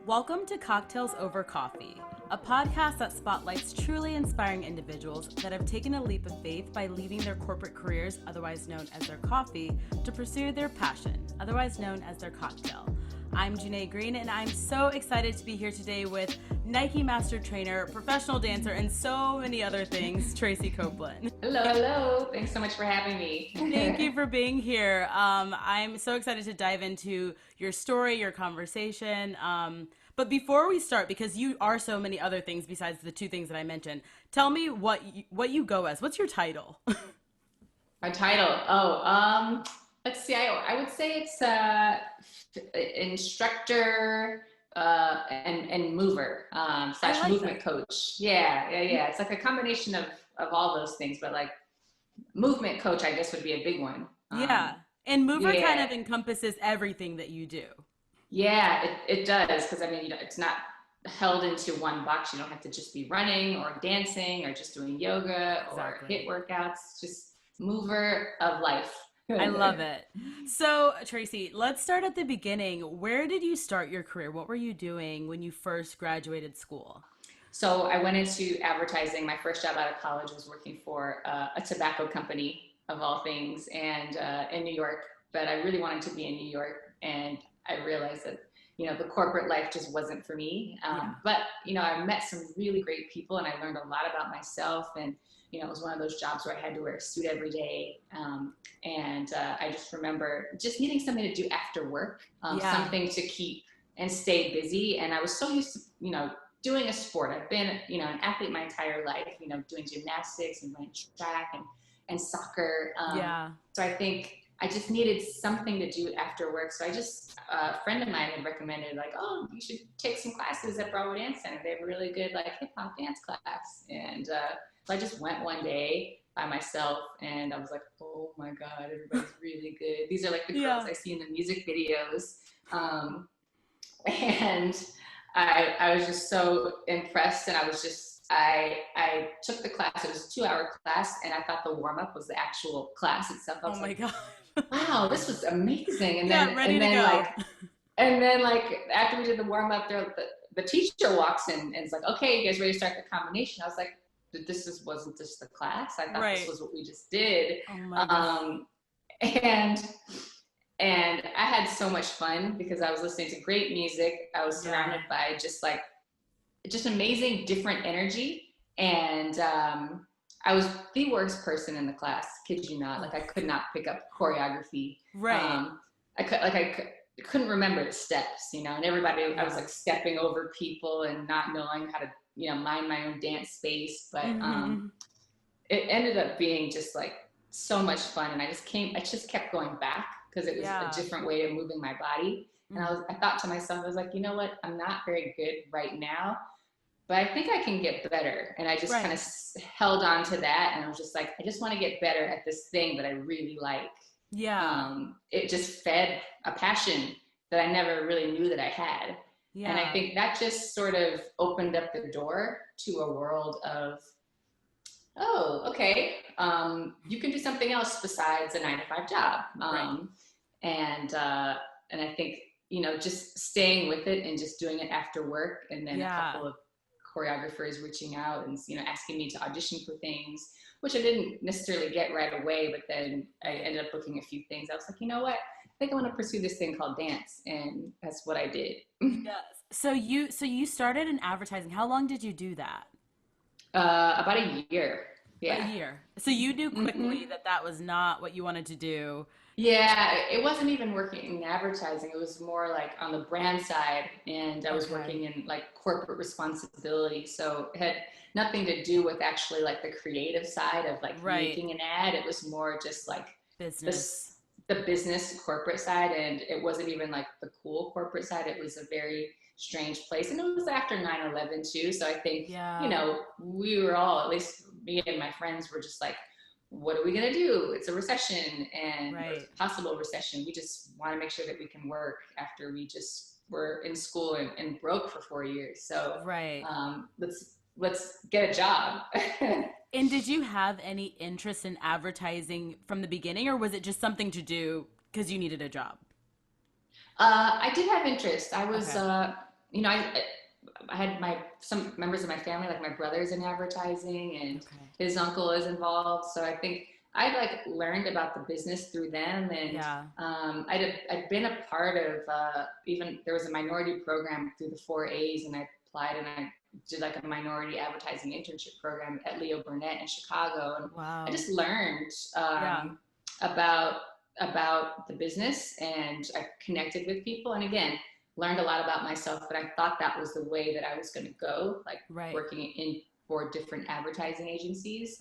Welcome to Cocktails Over Coffee, a podcast that spotlights truly inspiring individuals that have taken a leap of faith by leaving their corporate careers, otherwise known as their coffee, to pursue their passion, otherwise known as their cocktail. I'm Janae Green, and I'm so excited to be here today with Nike Master Trainer, professional dancer, and so many other things, Traci Copeland. Hello. Thanks so much for having me. Thank you for being here. I'm so excited to dive into your story, your conversation. But before we start, because you are so many other things besides the two things that I mentioned, tell me what you go as. What's your title? My title. Let's see. I would say it's instructor and mover I slash like movement that. coach. Yeah. It's like a combination of all those things, but like movement coach, I guess would be a big one. Yeah. And mover kind Yeah. of encompasses everything that you do. Yeah, it does because I mean, it's not held into one box. You don't have to just be running or dancing or just doing yoga or Exactly. HIIT workouts. Just mover of life. I love it. So, Traci, let's start at the beginning. Where did you start your career? What were you doing when you first graduated school? So I went into advertising. My first job out of college was working for a tobacco company of all things, and in New York. But I really wanted to be in New York, and I realized that the corporate life just wasn't for me. Yeah. But I met some really great people, and I learned a lot about myself. And it was one of those jobs where I had to wear a suit every day. And I just remember just needing something to do after work, Yeah. something to keep and stay busy. And I was so used to doing a sport. I've been, an athlete my entire life, doing gymnastics and running track and soccer. Yeah. So I think I just needed something to do after work. So a friend of mine had recommended like, oh, you should take some classes at Broadway Dance Center. They have a really good like hip hop dance class. And so I just went one day by myself and I was like, oh my God, everybody's really good. These are like the girls Yeah. I see in the music videos. Um, and I was just so impressed, and I took the class. It was a 2-hour class, and I thought the warm up was the actual class itself. I Oh was my like, God. wow, this was amazing. And Yeah, then ready and to then go. after we did the warm up, the teacher walks in and is like, okay, you guys ready to start the combination? I was like, wasn't just the class. I thought this Right. was what we just did. Oh my God. Um, and and I had so much fun because I was listening to great music. I was Yeah. surrounded by just amazing different energy, and I was the worst person in the class. Kid you not, Oh, like I could not pick up choreography. right. Um, couldn't remember the steps, and everybody I was Yeah. like stepping over people and not knowing how to mind my own dance space, but Hmm. it ended up being just like so much fun, and I just kept going back because it was a Yeah. different way of moving my body. And Hmm. I thought to myself, I was like, you know what, I'm not very good right now, but I think I can get better. And I just kind Right. of held on to that, and I was just like, I just want to get better at this thing that I really like. Yeah. It just fed a passion that I never really knew that I had. And I Yeah. think that just sort of opened up the door to a world of, oh, okay, you can do something else besides a 9 to 5 job. Right. And I think, just staying with it and just doing it after work, and then a Yeah. couple of choreographers reaching out and, asking me to audition for things, which I didn't necessarily get right away, but then I Right. ended up booking a few things. I was like, you know what? I think I want to pursue this thing called dance. And that's what I did. Yes. So you started in advertising. How long did you do that? About a year. A Yeah. year. So you knew quickly Mm-hmm. that that was not what you wanted to do. Yeah, it wasn't even working in advertising. It was more like on the brand side, and I was Okay. working in like corporate responsibility. So it had nothing to do with actually like the creative side of like Right. making an ad. It was more just like this Business. the business corporate side, and it wasn't even like the cool corporate side. It was a very strange place, and it was after 9/11 too. So I think Yeah. we were all, at least me and my friends, were just like, what are we going to do? It's a recession, or it's Right. a possible recession. We just want to make sure that we can work after we just were in school and broke for 4 years. So Right. let's get a job. And did you have any interest in advertising from the beginning, or was it just something to do because you needed a job? I did have interest. I was Okay. I had some members of my family, like my brother's in advertising, and Okay. his uncle is involved. So I think I like learned about the business through them, and Yeah. I'd been a part of even there was a minority program through the 4A's, and I applied and I did like a minority advertising internship program at Leo Burnett in Chicago, and I Wow. just learned Yeah. about the business, and I connected with people, and again learned a lot about myself. But I thought that was the way that I was going to go, like Right. working in for different advertising agencies.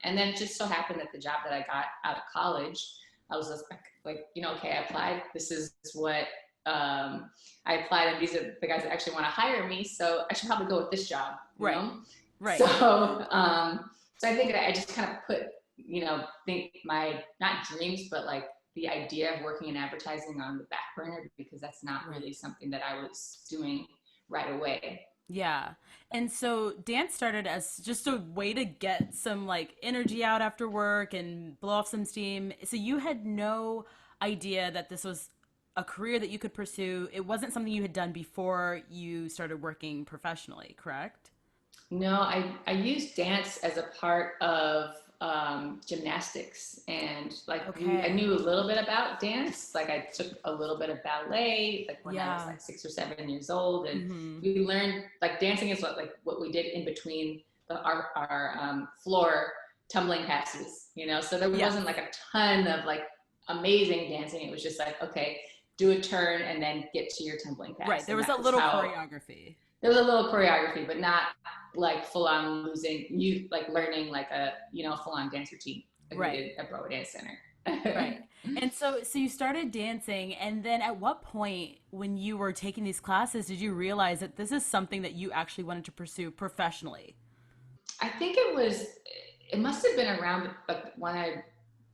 And then it just so happened that the job that I got out of college, I was just like, okay, I applied. This is what I applied, and these are the guys that actually want to hire me. So I should probably go with this job, Right. Right. So I think that I just kind of put, think my not dreams, but like the idea of working in advertising on the back burner, because that's not Right. really something that I was doing right away. Yeah. And so dance started as just a way to get some like energy out after work and blow off some steam. So you had no idea that this was a career that you could pursue. It wasn't something you had done before you started working professionally, correct? No, I used dance as a part of gymnastics, and like I Okay. knew a little bit about dance. Like I took a little bit of ballet, like when I was Yeah. like 6 or 7 years old, and Mhm. we learned like dancing is what we did in between our floor tumbling passes. So there Yes. wasn't like a ton of like amazing dancing. It was just like, okay, do a turn and then get to your tumbling Right. pass, There and was that a was little how choreography. there was a little choreography, but not like full on losing you like learning like a full on dance routine like we Right. did at Broadway Dance Right. Center. And so you started dancing, and then at what point when you were taking these classes did you realize that this is something that you actually wanted to pursue professionally? I think it must have been around like when I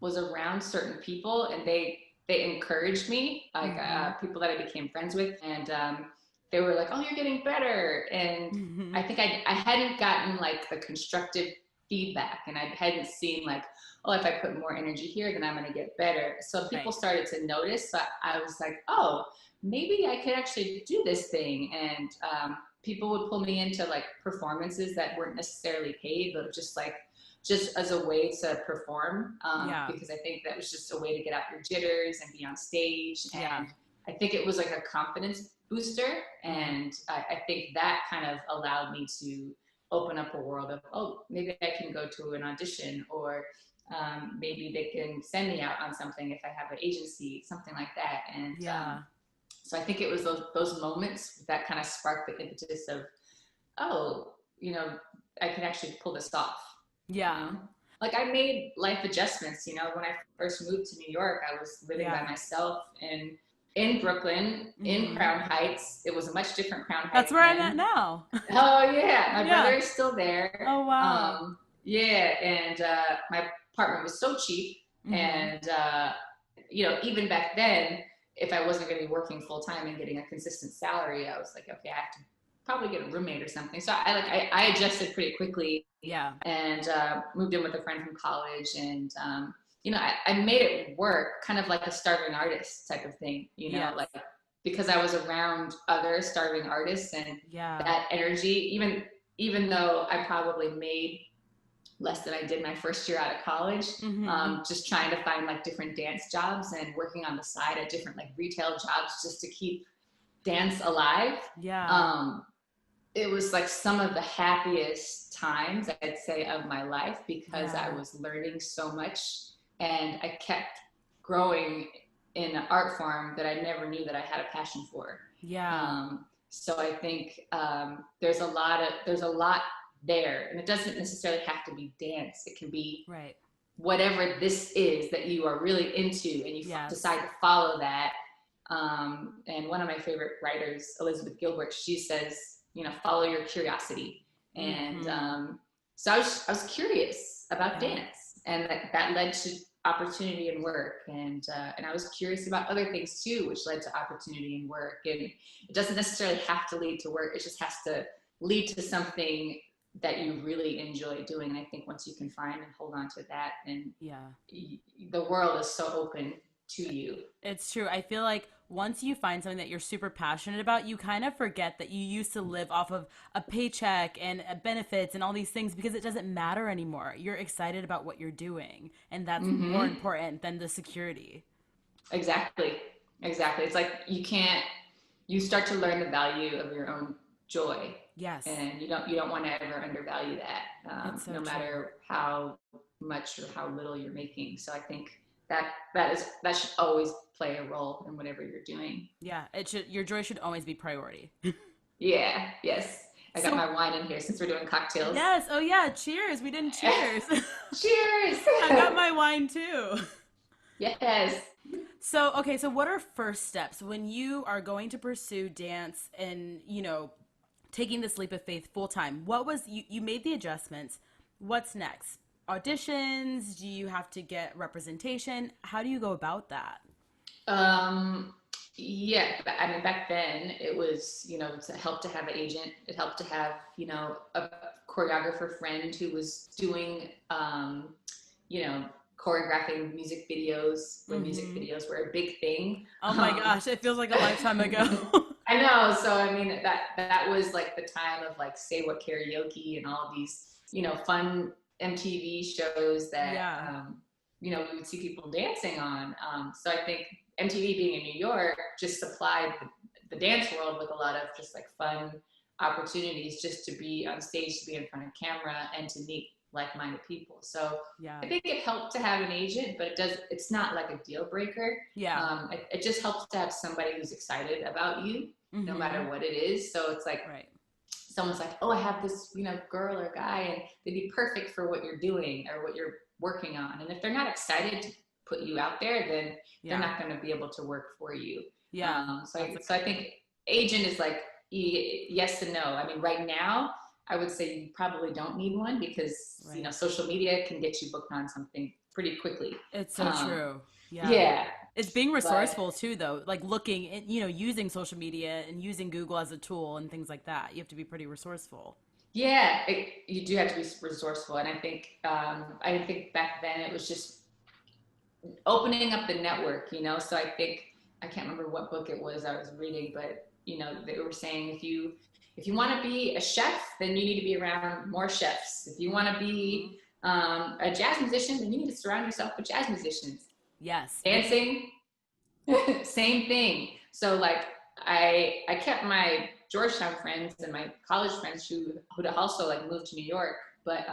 was around certain people, and they encouraged me, like Mhm. people that I became friends with, and they were like, "Oh, you're getting better," and I Mhm. think I hadn't gotten like the constructive feedback, and I hadn't seen like, oh, if I put more energy here, then I'm going to get better. So people Right. started to notice. So I was like, oh, maybe I could actually do this thing, and people would pull me into like performances that weren't necessarily paid, but just as a way to perform, Yeah. because I think that was just a way to get out your jitters and be on stage. Yeah. And I think it was like a confidence booster. Mhm. And I think that kind of allowed me to open up a world of, oh, maybe I can go to an audition, or maybe they can send me out on something if I have an agency, something like that. And Yeah. so I think it was those moments that kind of sparked the impetus of, oh, I can actually pull this off, you Yeah. know? Like I made life adjustments, when I first moved to New York, I was living by Yeah. myself in Brooklyn, in Mhm. Crown Heights. It was a much different Crown That's Heights where I'm at then. now. Oh yeah, my brother Yeah. is still there. Oh wow. Yeah, and my apartment was so cheap, Mhm. and even back then, if I wasn't going to be working full time and getting a consistent salary, I was like, okay, I have to probably get a roommate or something. So I adjusted pretty quickly, Yeah. and moved in with a friend from college, and I made it work, kind of like a starving artist type of thing, Yes. like because I was around other starving artists, and Yeah. that energy, even though I probably made less than I did my first year out of college, Mhm. just trying to find like different dance jobs and working on the side at different like retail jobs just to keep dance alive. Yeah. Um, it was like some of the happiest times, I'd say, of my life, because I Yeah. was learning so much, and I kept growing in an art form that I never knew that I had a passion for. Yeah. So I think there's a lot there, and it doesn't necessarily have to be dance. It can be Right. whatever this is that you are really into, and you Yes. decide to follow that. And one of my favorite writers, Elizabeth Gilbert, she says, follow your curiosity. And Mhm. so I was curious about Yeah. dance, and that led to opportunity in work, and I was curious about other things too, which led to opportunity in work. And it doesn't necessarily have to lead to work; it just has to lead to something that you really enjoy doing. And I think once you can find and hold on to that, then Yeah. the world is so open to you. It's true. I feel like once you find something that you're super passionate about, you kind of forget that you used to live off of a paycheck and benefits and all these things because it doesn't matter anymore. You're excited about what you're doing, and that's more Mm-hmm. important than the security. Exactly. Exactly. It's like you start to learn the value of your own joy, Yes, and you don't want to ever undervalue that, it's so no true. matter how much or how little you're making. So I think that should always play a role in whatever you're doing. Yeah, it should. Your joy should always be priority. Yeah. Yes. I got So my wine in here since we're doing cocktails. yes, oh yeah, cheers. We didn't cheers. Cheers. I got my wine too. Yes. So, okay, so what are first steps when you are going to pursue dance and, taking this leap of faith full time? What was you made the adjustments. What's next? Auditions? Do you have to get representation? How do you go about that? Um, yeah, but I mean, back then it was, to help to have an agent. It helped to have, a choreographer friend who was doing, you know, choreographing music videos when music Mhm. videos were a big thing. Oh my Um, gosh, it feels like a lifetime ago. I know. So I mean, that was like the time of like Say What Karaoke and all these, fun MTV shows that, Yeah. we would see people dancing on. So I think MTV being in New York just supplied the dance world with a lot of just like fun opportunities just to be on stage, to be in front of camera, and to meet like-minded people. So Yeah. I think it helped to have an agent, but it's not like a deal breaker. Yeah. It just helps to have somebody who's excited about you, no matter Mhm. what it is. So it's like Right. someone's like, oh, I have this, girl or guy, and they'd be perfect for what you're doing or what you're working on. And if they're not excited to put you out there, then they're Yeah. not going to be able to work for you. Yeah. So, That's a so I think agent is like yes and no. I mean, right now, I would say you probably don't need one because right. social media can get you booked on something pretty quickly. It's so Um, true. Yeah. yeah, It's being but resourceful too, though. Like looking, using social media and using Google as a tool and things like that. You have to be pretty resourceful. yeah, you do have to be resourceful, and I think back then it was just opening up the network. So I can't remember what book it was I was reading, but they were saying if you want to be a chef, then you need to be around more chefs. If you want to Hmm. be a jazz musician, then you need to surround yourself with jazz musicians. Yes, it's Dancing, same thing. So like I kept my Georgetown friends and my college friends who'd also like moved to New York, but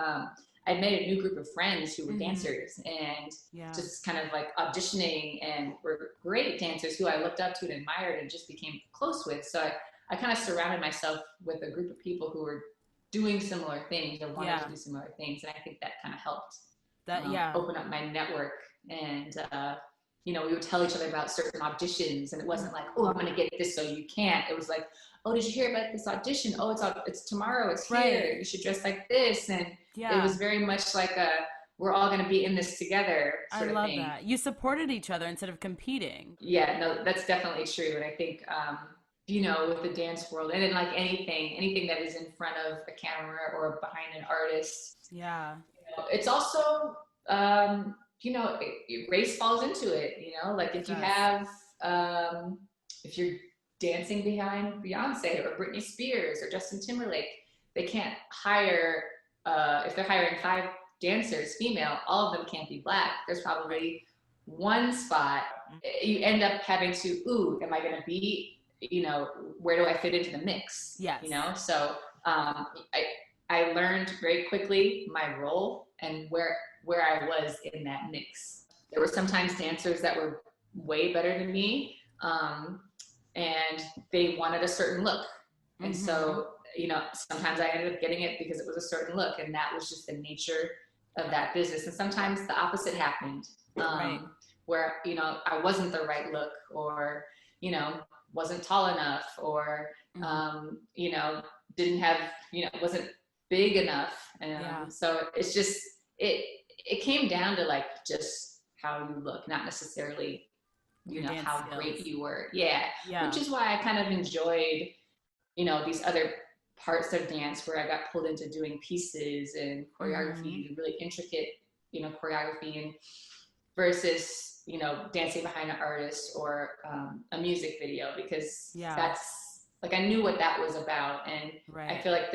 I made a new group of friends who were hmm dancers and yeah, just kind of like auditioning and were great dancers who I looked up to and admired and just became close with. So I kind of surrounded myself with a group of people who were doing similar things or wanted to yeah. do similar things, and I think that kind of helped That yeah. open up my network. And we would tell each other about certain auditions, and it wasn't like, oh, I'm going to get this, so you can't. It was like, oh, did you hear about this audition? Oh, it's tomorrow. It's here. Right. You should dress like this. And it Yeah. was very much like we're all going to be in this together I sort of love thing. that. You supported each other instead of competing. Yeah, no, that's definitely true. And I think, with the dance world and then like anything that is in front of a camera or behind an artist, Yeah. it's also race falls into it, like It if you does. have if you're dancing behind Beyonce or Britney Spears or Justin Timberlake, they can't hire if they're hiring 5 dancers female, all of them can't be black. There's Right. probably one spot you end up having to, ooh, am I going to be, where do I fit into the mix, Yes. so I learned very quickly my role and where I was in that mix. There were sometimes dancers that were way better than me, and they wanted a certain look, and Mm-hmm. so sometimes I ended up getting it because it was a certain look, and that was just the nature of that business. And sometimes the opposite happened, Right. where I wasn't the right look, or you know wasn't tall enough, or Mm-hmm. didn't have wasn't big enough. Yeah. So it's just it came down to like just how you look, not necessarily Your dance how great skills. you were. Yeah, which Yeah. is why I kind of enjoyed these other parts of dance where I got pulled into doing pieces and Mm-hmm. choreography, really intricate choreography. And versus, you know, dancing behind an artist or a music video, because that's like, I knew what that was about. And I feel like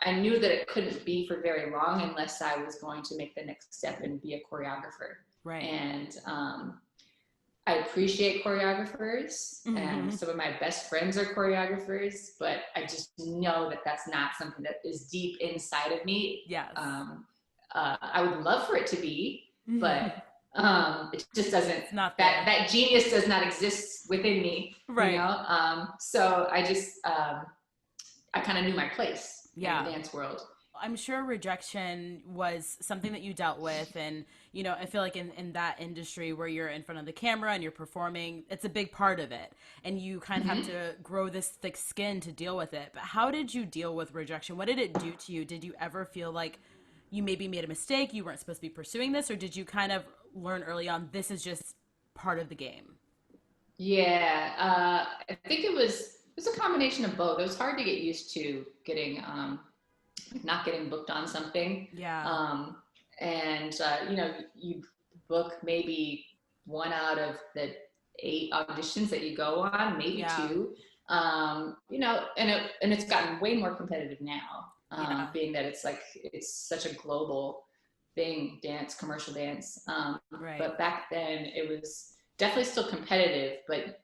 I knew that it couldn't be for very long unless I was going to make the next step and be a choreographer. Right. And I appreciate choreographers, and some of my best friends are choreographers, but I just know that that's not something that is deep inside of me. Yes. I would love for it to be, but it just doesn't. Not that genius does not exist within me. Right. You know? So I just I kind of knew my place in the dance world. I'm sure rejection was something that you dealt with, and you know, I feel like in that industry where you're in front of the camera and you're performing, it's a big part of it, and you kind of have to grow this thick skin to deal with it. But how did you deal with rejection? What did it do to you? Did you ever feel like you maybe made a mistake, you weren't supposed to be pursuing this, or did you kind of learn early on this is just part of the game? I think it was a combination of both. It was hard to get used to getting not getting booked on something. And you know, you book maybe 1 out of the 8 auditions that you go on, maybe 2. You know, and it's gotten way more competitive now, being that it's such a global thing, commercial dance. But back then it was definitely still competitive, but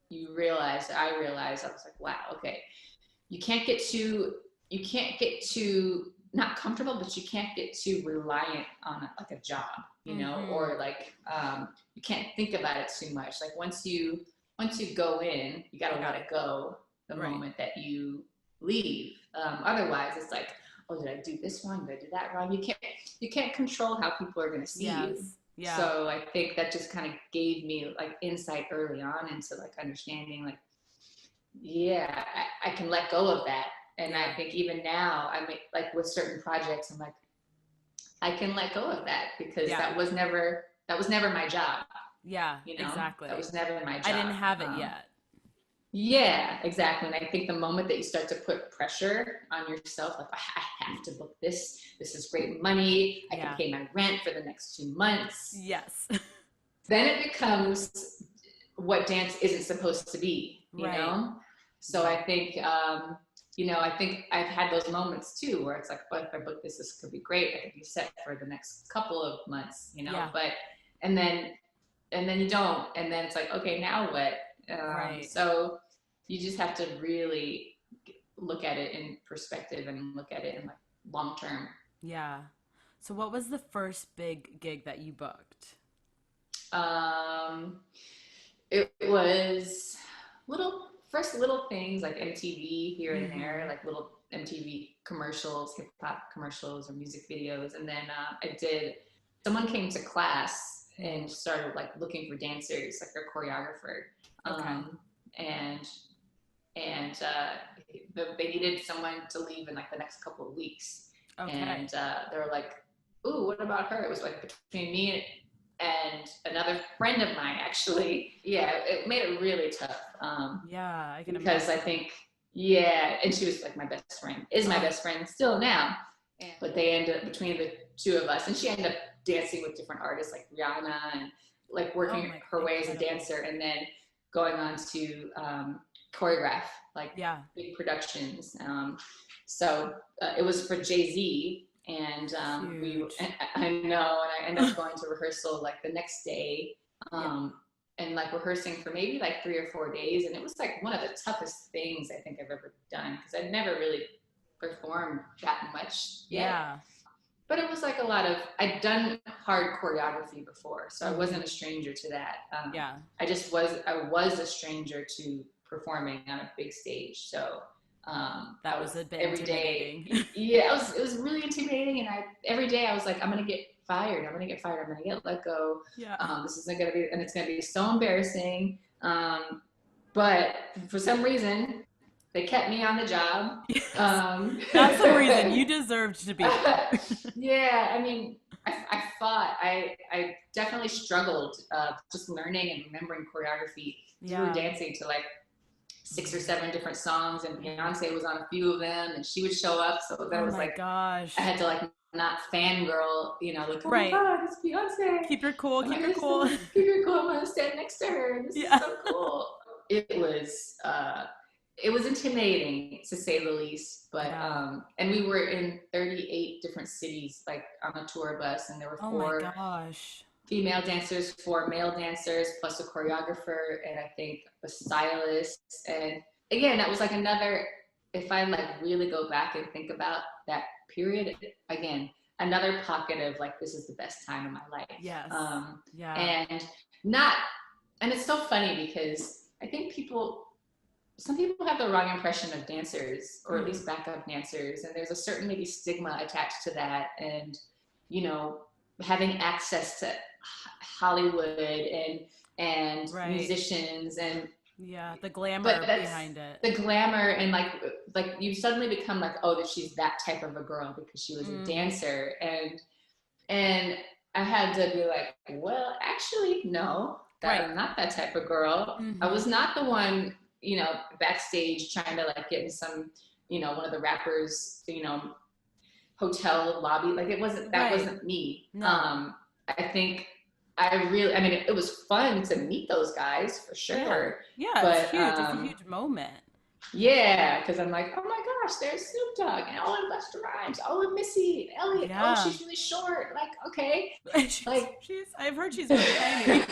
I realized, I was like, wow, okay, you can't get too not comfortable, but you can't get too reliant on like a job, you know, or like you can't think about it too much. Like once you go in, you got to let it go the moment that you leave. Otherwise, it's like, oh, did I do this wrong? Did I do that wrong? You can't control how people are going to see you. Yeah. So I think that just kind of gave me like insight early on into like understanding like, I can let go of that. And I think even now, I mean, like with certain projects, I'm like, I can let go of that because that was never my job. Yeah, you know? Exactly. That was never my job. I didn't have it yet. Yeah, exactly. And I think the moment that you start to put pressure on yourself, like I have to book this. This is great money. I can pay my rent for the next 2 months. Yes. Then it becomes what dance isn't supposed to be, you know? So I think, you know, I think I've had those moments too, where it's like, oh, if I book this could be great. I could be set for the next couple of months, you know, but, and then you don't. And then it's like, okay, now what? So you just have to really look at it in perspective and look at it in like long term. Yeah. So what was the first big gig that you booked? It was little things like MTV here and there, like little MTV commercials, hip hop commercials or music videos. And then someone came to class and started like looking for dancers, like a choreographer. And they needed someone to leave in like the next couple of weeks. And they were like, ooh, what about her? It was like between me and another friend of mine, actually. It made it really tough. I can because imagine. I think, and she was like my best friend, my best friend still now. But they ended up between the two of us, and she ended up dancing with different artists like Rihanna and like working her way as a dancer, and then going on to choreograph like big productions. So it was for Jay-Z. And I know, and I ended up going to rehearsal like the next day, and like rehearsing for maybe like 3 or 4 days. And it was like one of the toughest things I think I've ever done, because I'd never really performed that much yet. But it was like I'd done hard choreography before, so I wasn't a stranger to that. I was a stranger to performing on a big stage. So that was a bit every intimidating. Day. It was really intimidating, and every day I was like, I'm gonna get fired. I'm gonna get let go. This isn't gonna be, and it's gonna be so embarrassing. But for some reason, they kept me on the job. That's the reason you deserved to be there. I mean, I fought. I definitely struggled just learning and remembering choreography. We were dancing to like 6 or 7 different songs, and Beyoncé was on a few of them, and she would show up. So that was like, gosh, I had to like not fangirl, like, oh my Right. God, it's Beyonce. Keep your cool, Oh my keep your God, cool. keep your cool. I'm gonna stand next to her. This is Yeah. so cool. It was intimidating to say the least, but and we were in 38 different cities, like on a tour bus, and there were Oh my 4 gosh. female dancers, 4 male dancers, plus a choreographer, and I think a stylist. And again, that was like another, if I like really go back and think about that period, again, another pocket of like, this is the best time of my life. Yes. Yeah. And not, and it's so funny because I think some people have the wrong impression of dancers, or at least backup dancers, and there's a certain maybe stigma attached to that. And having access to Hollywood and Right. musicians and the glamour behind it. The glamour, and like you suddenly become like, oh, that she's that type of a girl because she was a dancer, and I had to be like, well, actually, no, I'm not that type of girl. I was not the one, backstage trying to like get in some, one of the rappers, hotel lobby. Like that wasn't me. No. I think it was fun to meet those guys for sure. Yeah, but, it's huge. It's a huge moment. Yeah, because I'm like, oh my gosh, there's Snoop Dogg, and and Busta Rhymes, and Missy Elliott. Yeah. Oh, she's really short. Like, okay, I've heard she's really tiny.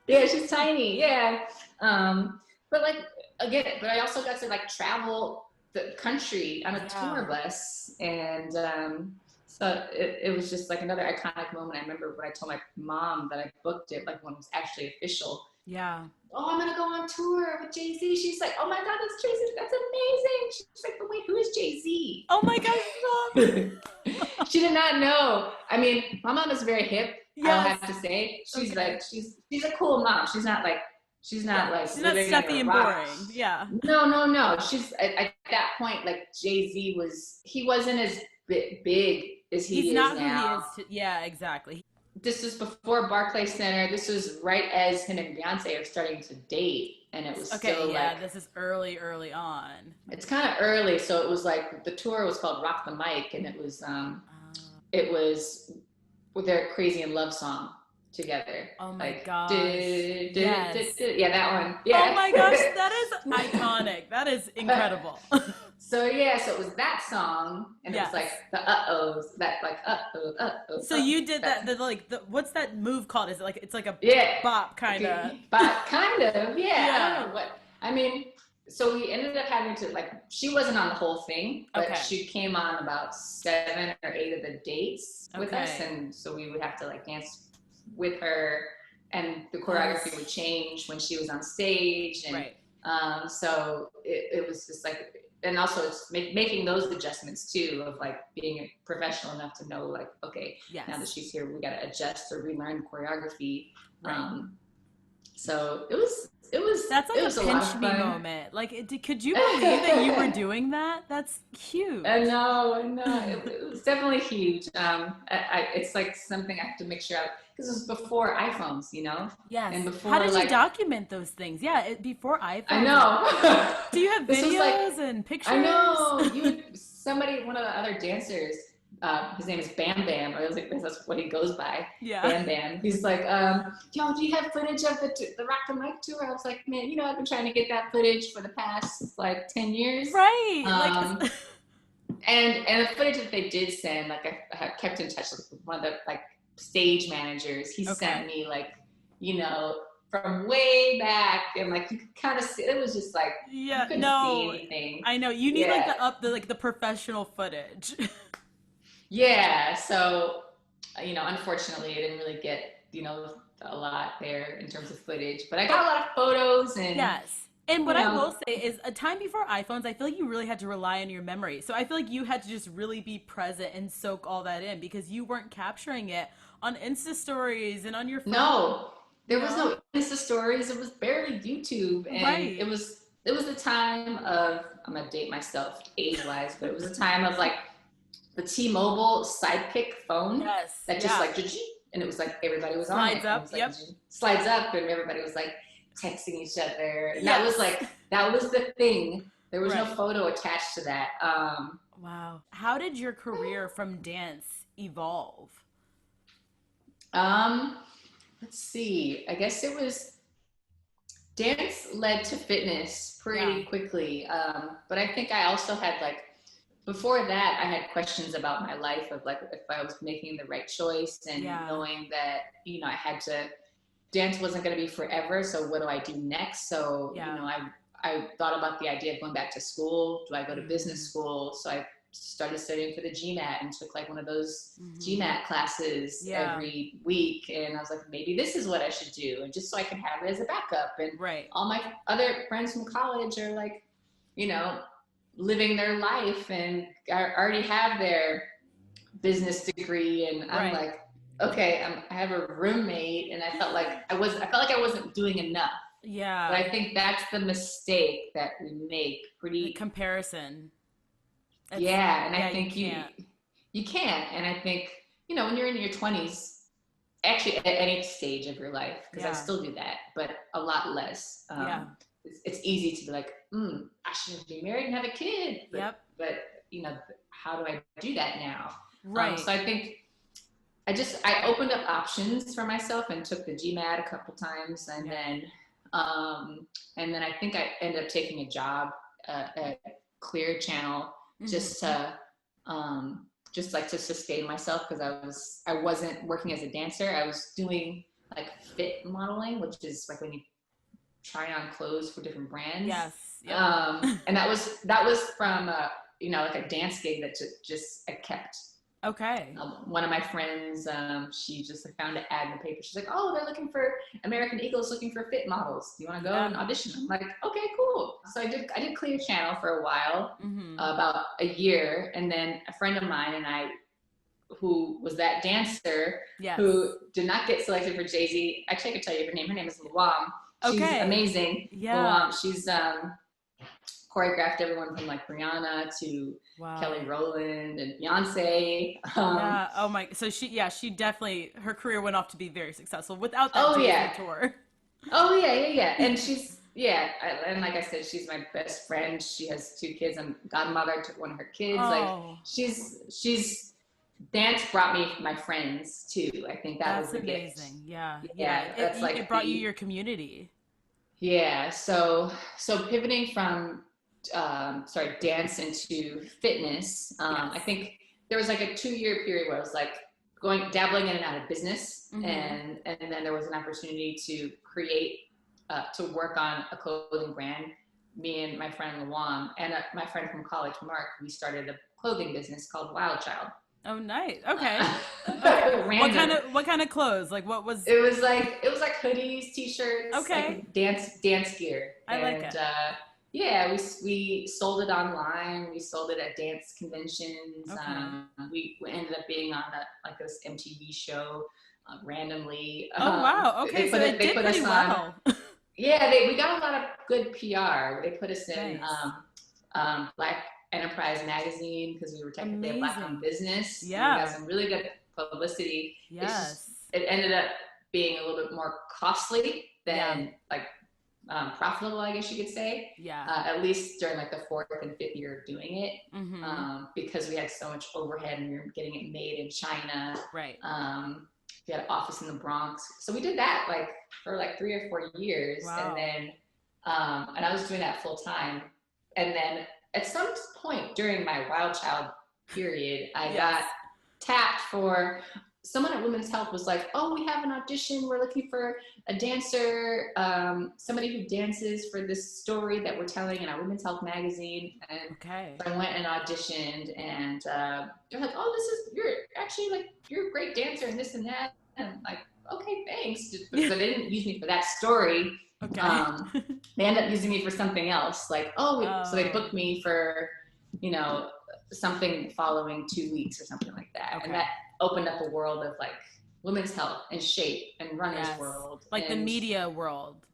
Yeah, she's tiny. Yeah, but like again, but I also got to like travel the country on a tour bus, and so it was just like another iconic moment. I remember when I told my mom that I booked it, like when it was actually official. Yeah. Oh, I'm gonna go on tour with Jay-Z. She's like, oh my God, that's Jay-Z. That's amazing. She's like, but wait, who is Jay-Z? Oh my gosh, She did not know. I mean, my mom is very hip. Yes. I'll have to say. She's like, she's a cool mom. She's not she's not stuffy and boring. Yeah. No. She's at that point, like Jay-Z he wasn't as big as he is now. He's not who he is. Yeah, exactly. This was before Barclays Center. This was right as him and Beyonce are starting to date, and it was still this is early on. It's kind of early, so it was like the tour was called Rock the Mic, and it was with their Crazy in Love song together. Oh my gosh. Yeah, that one. Yeah. Oh my gosh, that is iconic. That is incredible. So it was that song, and it was like the uh-ohs, that like uh-oh. So you did that, what's that move called? Is it like, it's like a bop kind of? Bop, kind of, yeah. I don't know what, I mean, so we ended up having to, like, she wasn't on the whole thing, but she came on about 7 or 8 of the dates with us, and so we would have to like dance with her, and the choreography would change when she was on stage, and so it was just like, and also it's making those adjustments too, of like being professional enough to know like, okay, now that she's here, we got to adjust or relearn choreography. So that's like a pinch me moment. Like, could you believe that you were doing that? That's huge. I know. It was definitely huge. It's like something I have to make sure because it was before iPhones, Yes. And before, how did you document those things? Yeah, before iPhones. I know. Do you have videos and pictures? I know. One of the other dancers, his name is Bam Bam, or I was like, that's what he goes by. Yeah. Bam Bam. He's like, yo, do you have footage of the Rock the Mic tour? I was like, man, I've been trying to get that footage for the past like 10 years. Right. And the footage that they did send, like I kept in touch with one of the like stage managers. He sent me like, from way back, and like you could kind of see, it was just like, you couldn't see anything. I know, you need like the professional footage. Yeah, so unfortunately I didn't really get a lot there in terms of footage, but I got a lot of photos. And and what I will say is, a time before iPhones, I feel like you really had to rely on your memory. So I feel like you had to just really be present and soak all that in, because you weren't capturing it on Insta stories and on your phone. No, there was no Insta stories. It was barely YouTube, and it was the time of, I'm gonna date myself age-wise, but it was a time of like the T-Mobile Sidekick phone that just like, and it was like everybody was on it. Slides up, and everybody was like texting each other. And that was the thing. There was no photo attached to that. Wow. How did your career from dance evolve? Let's see. I guess it was dance led to fitness pretty quickly. But I think I also had like, before that, I had questions about my life of like if I was making the right choice and knowing that, I had to, dance wasn't going to be forever. So what do I do next? So, I thought about the idea of going back to school. Do I go to business school? So I started studying for the GMAT and took like one of those GMAT classes every week. And I was like, maybe this is what I should do. And just so I can have it as a backup. And all my other friends from college are like, living their life and already have their business degree. And I'm like, okay, I have a roommate, and I felt like I wasn't doing enough. Yeah. But I think that's the mistake that we make. The comparison. And I think you can't. And I think, when you're in your 20s, actually at any stage of your life, because I still do that, but a lot less. It's easy to be like, I shouldn't be married and have a kid. But, how do I do that now? Right. So I think I opened up options for myself and took the GMAT a couple times, and then I think I ended up taking a job at Clear Channel just to to sustain myself, because I wasn't working as a dancer. I was doing like fit modeling, which is like when you try on clothes for different brands. Yes. Yep. And that was from like a dance gig that I kept. Okay. One of my friends, she just found an ad in the paper. She's like, "Oh, they're looking for American Eagles, looking for fit models. Do you want to go and audition?" I'm like, "Okay, cool." So I did Clear Channel for a while, about a year, and then a friend of mine and I, who was that dancer, who did not get selected for Jay-Z. Actually, I could tell you her name. Her name is Luam. She's amazing. Yeah. Luam. She's choreographed everyone from like Rihanna to Kelly Rowland and Beyonce. Oh my! So she definitely, her career went off to be very successful without that Jay-Z tour. Oh yeah. And she's and like I said, she's my best friend. She has 2 kids. I'm godmother to one of her kids. Like she's dance brought me my friends too. I think that's was the amazing. Gift. It brought you your community. Yeah. So pivoting from dance into fitness. I think there was like a 2-year period where I was like dabbling in and out of business, and then there was an opportunity to create, to work on a clothing brand. Me and my friend Luam and my friend from college, Mark, we started a clothing business called Soulchild. Oh, nice. Okay. Okay. What kind of clothes? Like, what was? It was like hoodies, t-shirts, like dance gear. Like it. We sold it online. We sold it at dance conventions. We ended up being on this MTV show randomly. Oh wow! Okay, so they did pretty well. We got a lot of good PR. They put us in Black Enterprise magazine because we were technically a Black-owned business. Yeah, we got some really good publicity. Yes, it ended up being a little bit more costly than profitable, I guess you could say. Yeah. At least during like the 4th and 5th year of doing it, because we had so much overhead and we were getting it made in China. Right. We had an office in the Bronx, so we did that for 3 or 4 years, and then and I was doing that full time, and then at some point during my Soulchild period, I got tapped for someone at Women's Health was like, "Oh, we have an audition. We're looking for a dancer, somebody who dances for this story that we're telling in our Women's Health magazine." And so I went and auditioned, and they're like, "Oh, you're a great dancer and this and that." And I'm like, "Okay, thanks." Just because they didn't use me for that story. They ended up using me for something else. So they booked me for, something following 2 weeks or something like that. And that opened up a world of women's health and shape and runner's world. The media world.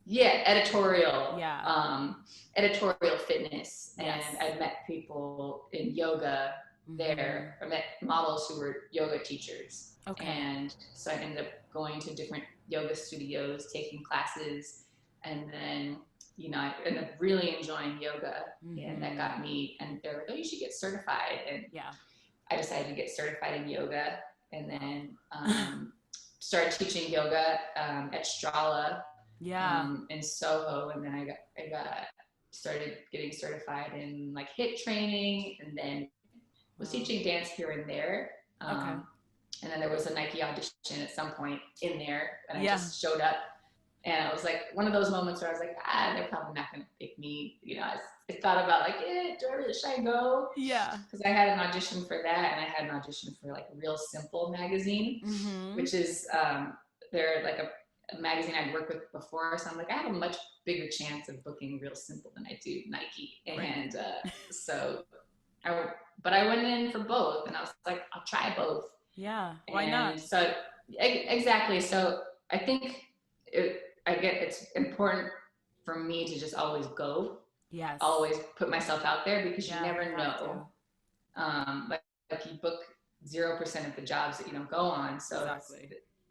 Yeah, editorial. Yeah. Editorial fitness. And I met people in yoga there. I met models who were yoga teachers. And so I ended up going to different yoga studios, taking classes, and then I ended up really enjoying yoga, and that got me. And they're like, "Oh, you should get certified." And I decided to get certified in yoga, and then started teaching yoga at Strala in Soho, and then I got started getting certified in like HIIT training, and then was teaching dance here and there. And then there was a Nike audition at some point in there, and I just showed up. And I was like, one of those moments where I was like, they're probably not going to pick me. You know, I thought about like, should I go? Yeah. Because I had an audition for that, and I had an audition for like Real Simple magazine, which is, they're like a magazine I'd worked with before. So I'm like, I have a much bigger chance of booking Real Simple than I do Nike. And but I went in for both, and I was like, I'll try both. Yeah, why not? So exactly. So I think it's important for me to just always go. Yes. Always put myself out there, because you never know. Like you book 0% of the jobs that you don't go on. So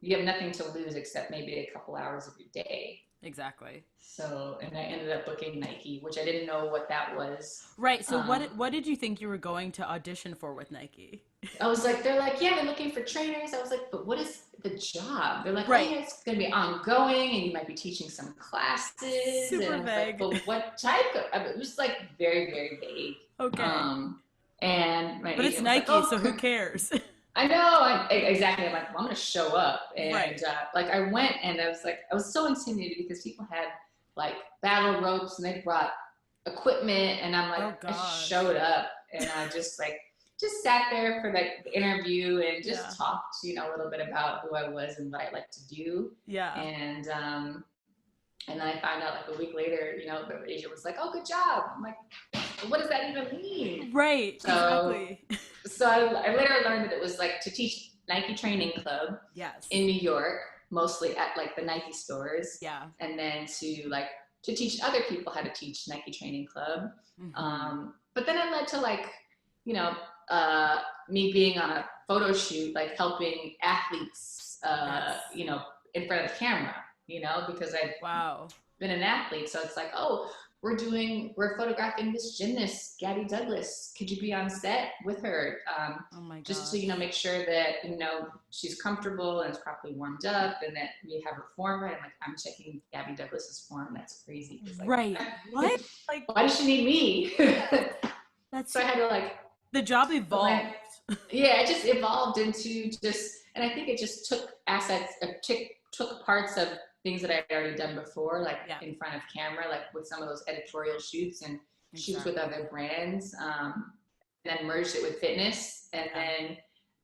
you have nothing to lose except maybe a couple hours of your day. Exactly. So, and I ended up booking Nike, which I didn't know what that was. Right. So what did you think you were going to audition for with Nike? I was like, they're like, yeah, they're looking for trainers. I was like, but what is the job? They're like, oh yeah, it's going to be ongoing, and you might be teaching some classes. Super and I was vague. like, but what type of, I mean, it was like very, very vague. Okay. And my but it's Nike, so who cares? I know, exactly. I'm like, well, I'm going to show up. And like I went, and I was so intimidated because people had like battle ropes, and they brought equipment, and I'm like, I showed up, and I just sat there for like the interview and just talked, you know, a little bit about who I was and what I like to do. Yeah. And then I found out like a week later, you know, the agent was like, oh, good job. I'm like, what does that even mean? Right. So, exactly. So I later learned that it was like to teach Nike Training Club in New York, mostly at like the Nike stores. Yeah. And then to teach other people how to teach Nike Training Club. But then it led to like, you know, me being on a photo shoot, like helping athletes, you know, in front of the camera, you know, because I've been an athlete. So it's like, oh, we're photographing this gymnast, Gabby Douglas. Could you be on set with her? Just to, you know, make sure that, you know, she's comfortable and is properly warmed up, and that we have her form right. I'm like, I'm checking Gabby Douglas's form. That's crazy. Like, what? Like, why does she need me? So I had to like, the job evolved. It just evolved into and I think it just took assets, took parts of things that I'd already done before, like in front of camera, like with some of those editorial shoots and shoots with other brands, and then merged it with fitness. And then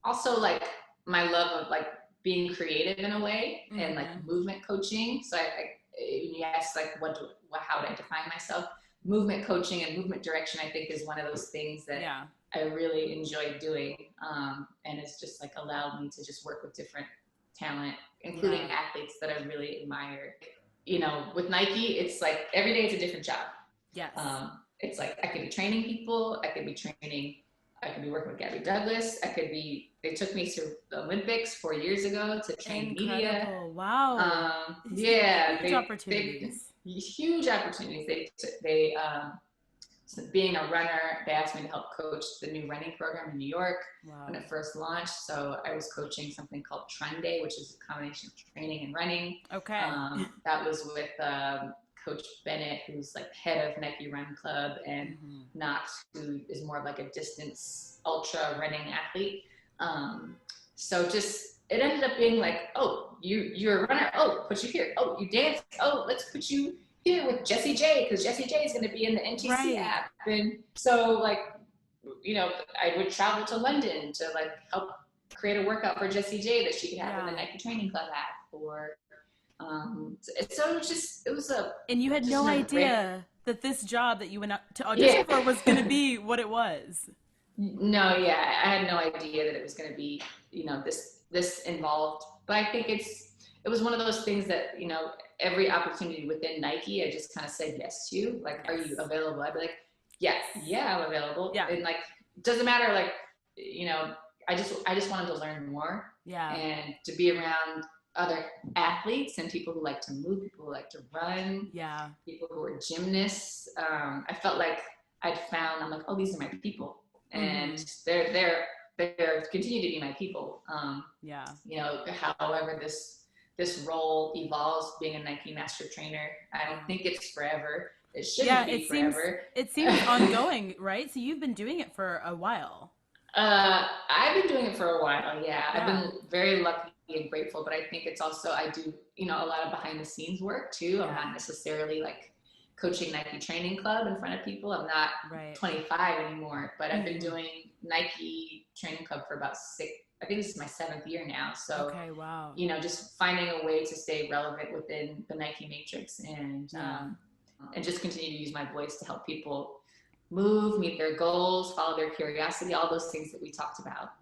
also like my love of like being creative in a way, and like movement coaching. So you asked like how would I define myself? Movement coaching and movement direction, I think, is one of those things that I really enjoy doing, and it's just like allowed me to just work with different talent, including athletes that I really admire. You know, with Nike, it's like every day it's a different job. Yes. It's like I could be training people, I could be working with Gabby Douglas, they took me to the Olympics 4 years ago to train media. Wow. Huge opportunities. Huge opportunities. They being a runner, they asked me to help coach the new running program in New York when it first launched. So I was coaching something called Trend Day, which is a combination of training and running. Okay. That was with Coach Bennett, who's like head of Nike Run Club, and Knox, who is more like a distance ultra running athlete. So just, it ended up being like, oh, you're a runner. Oh, put you here. Oh, you dance. Oh, let's put you here with Jessie J, because Jessie J is going to be in the NTC app. And so like, you know, I would travel to London to like help create a workout for Jessie J that she could have in the Nike Training Club app. Or so it was and you had no idea that this job that you went out to audition for was going to be what it was. No, I had no idea that it was going to be, you know, this involved. But I think it was one of those things that, you know, every opportunity within Nike, I just kind of said yes to. Like, are you available? I'd be like, yeah, I'm available. Yeah. And like, it doesn't matter. Like, you know, I just wanted to learn more. Yeah. And to be around other athletes and people who like to move, people who like to run. Yeah. People who are gymnasts. I felt like I'm like, oh, these are my people. And they're they're continue to be my people. Yeah. You know, however this role evolves, being a Nike master trainer, I don't think it's forever. It shouldn't be forever. It seems ongoing, right? So you've been doing it for a while. I've been doing it for a while. Yeah, I've Yeah. been very lucky and grateful, but I think it's also, I do, you know, a lot of behind the scenes work too. I'm not necessarily like coaching Nike training club in front of people. I'm not Right. 25 anymore, but I've been doing Nike training club for about I think this is my 7th year now. So, Okay, wow. you know, just finding a way to stay relevant within the Nike matrix and just continue to use my voice to help people move, meet their goals, follow their curiosity, all those things that we talked about.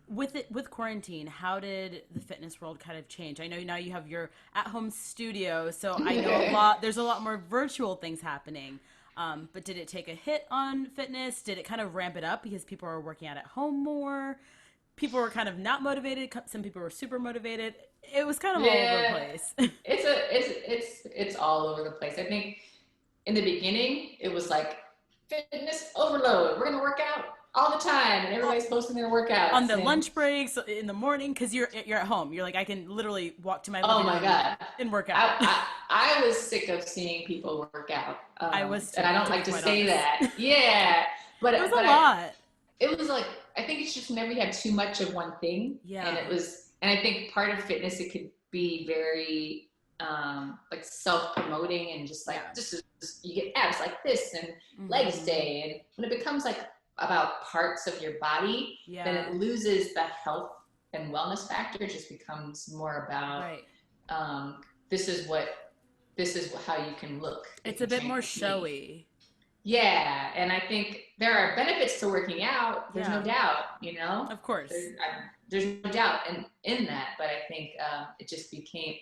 With quarantine, how did the fitness world kind of change? I know now you have your at-home studio, so I know there's a lot more virtual things happening. But did it take a hit on fitness? Did it kind of ramp it up because people were working out at home more? People were kind of not motivated. Some people were super motivated. It was kind of all over the place. It's all over the place. I think in the beginning it was like fitness overload. We're gonna work out all the time, and everybody's posting their workouts on the lunch breaks in the morning because you're at home. You're like, I can literally walk to my living room God and work out. I was sick of seeing people work out. I was too, and I don't like to say that. Yeah, but it was a lot. It was like, I think it's just whenever you have too much of one thing. Yeah. And I think part of fitness, it could be very like self-promoting and just like, you get abs like this and legs day. And when it becomes like about parts of your body, then it loses the health and wellness factor. It just becomes more about, this is how you can look. It's a bit more showy. Yeah, and I think there are benefits to working out. There's no doubt, you know? Of course. There's no doubt in that, but I think it just became,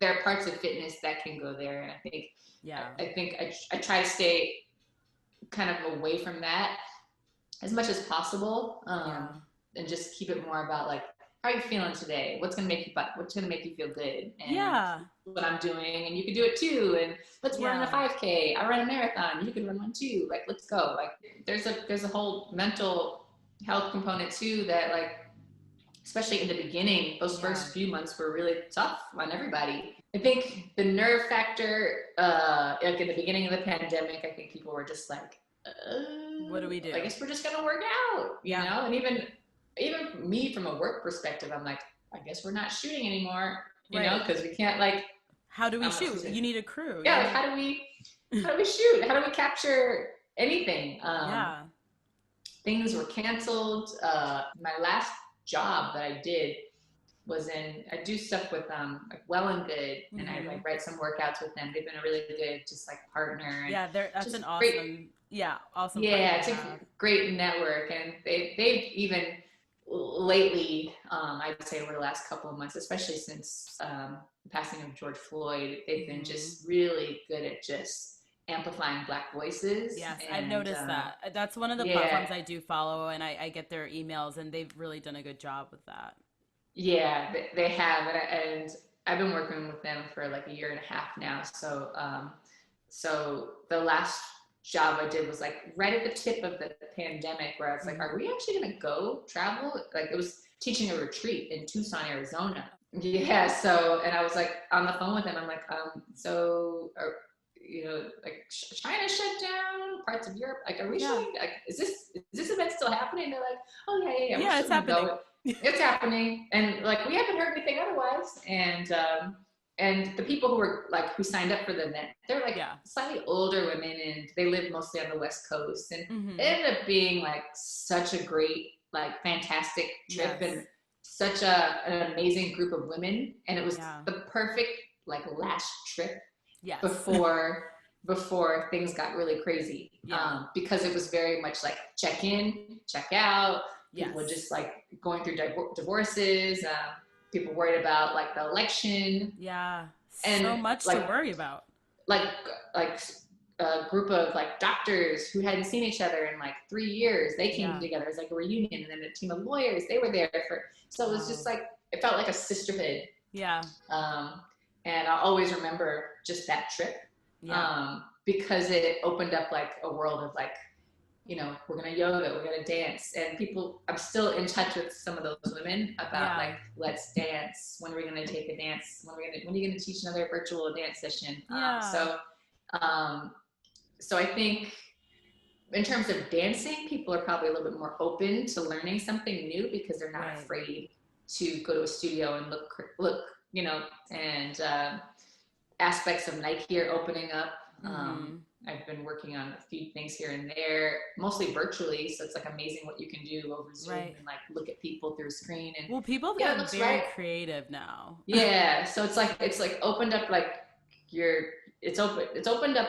there are parts of fitness that can go there, and I think I try to stay kind of away from that as much as possible, and just keep it more about like, how are you feeling today? What's gonna make you feel good? And what I'm doing, and you can do it too. And let's run a 5K. I run a marathon. You can run one too. Like, let's go. Like, there's a whole mental health component too that, like, especially in the beginning, those first few months were really tough on everybody. I think the nerve factor, like in the beginning of the pandemic, I think people were just like, what do we do? I guess we're just gonna work out, you know? And even me from a work perspective, I'm like, I guess we're not shooting anymore, you know, because we can't, like, how do we shoot? You need a crew. Yeah, like, how do we shoot? How do we capture anything? Things were canceled. My last job that I did was I do stuff with like Well and Good, and I like write some workouts with them. They've been a really good just like partner. And that's an awesome awesome. Yeah, it's a great network, and they've even lately, I'd say over the last couple of months, especially since the passing of George Floyd, they've been just really good at just amplifying Black voices. Yes, I've noticed that. That's one of the platforms I do follow, and I get their emails, and they've really done a good job with that. Yeah, they have, and I've been working with them for like 1.5 years now. So the last job I did was like right at the tip of the pandemic, where I was like, are we actually gonna go travel? Like, it was teaching a retreat in Tucson, Arizona. Yeah, so, and I was like on the phone with them, I'm like, you know, like, China shut down parts of Europe, like, are we showing, like, is this event still happening? They're like, oh yeah, yeah, it's happening. It's happening, and like, we haven't heard anything otherwise. And the people who signed up for the event, they're like slightly older women, and they live mostly on the West Coast, and it ended up being like such a great, like, fantastic trip, and such an amazing group of women, and it was the perfect, like, last trip before things got really crazy, because it was very much like check in, check out. People were just like going through divorces. People worried about like the election. Yeah, and so much like, to worry about. Like a group of like doctors who hadn't seen each other in like 3 years. They came together as like a reunion, and then a team of lawyers. They were there so it was just like, it felt like a sisterhood. Yeah. And I'll always remember just that trip. Because it opened up like a world of like, we're going to yoga, we're going to dance. And I'm still in touch with some of those women about like, let's dance. When are we going to take a dance? When are you going to teach another virtual dance session? So I think in terms of dancing, people are probably a little bit more open to learning something new because they're not afraid to go to a studio and look, and aspects of Nike are opening up. I've been working on a few things here and there, mostly virtually. So it's like amazing what you can do over Zoom and like look at people through a screen. And well, people have gotten very creative now. Yeah. So it's like opened up like it's opened up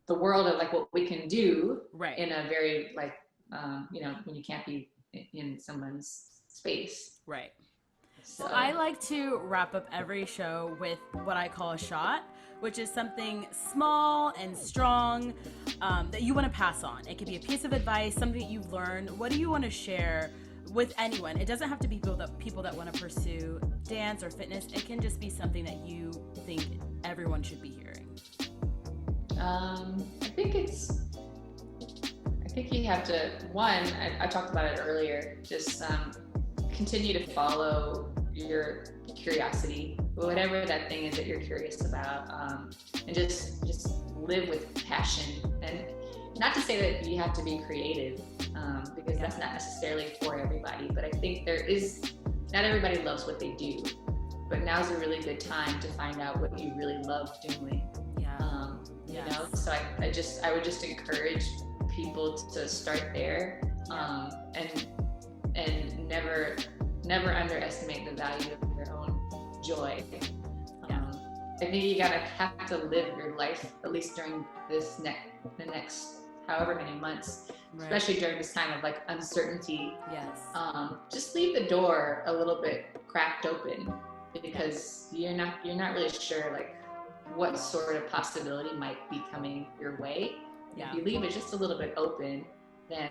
the world of like what we can do in a very like, when you can't be in someone's space. Right. So I like to wrap up every show with what I call a shot, which is something small and strong that you want to pass on. It could be a piece of advice, something that you've learned. What do you want to share with anyone? It doesn't have to be people that want to pursue dance or fitness. It can just be something that you think everyone should be hearing. I think you have to, I talked about it earlier, just continue to follow your curiosity, whatever that thing is that you're curious about, and just live with passion. And not to say that you have to be creative, because that's not necessarily for everybody, but I think not everybody loves what they do, but now's a really good time to find out what you really love doing. So I would just encourage people to start there, and never underestimate the value of your own joy. I think you have to live your life, at least during the next however many months, especially during this time of like uncertainty. Just leave the door a little bit cracked open, because you're not really sure like what sort of possibility might be coming your way. If you leave it just a little bit open, then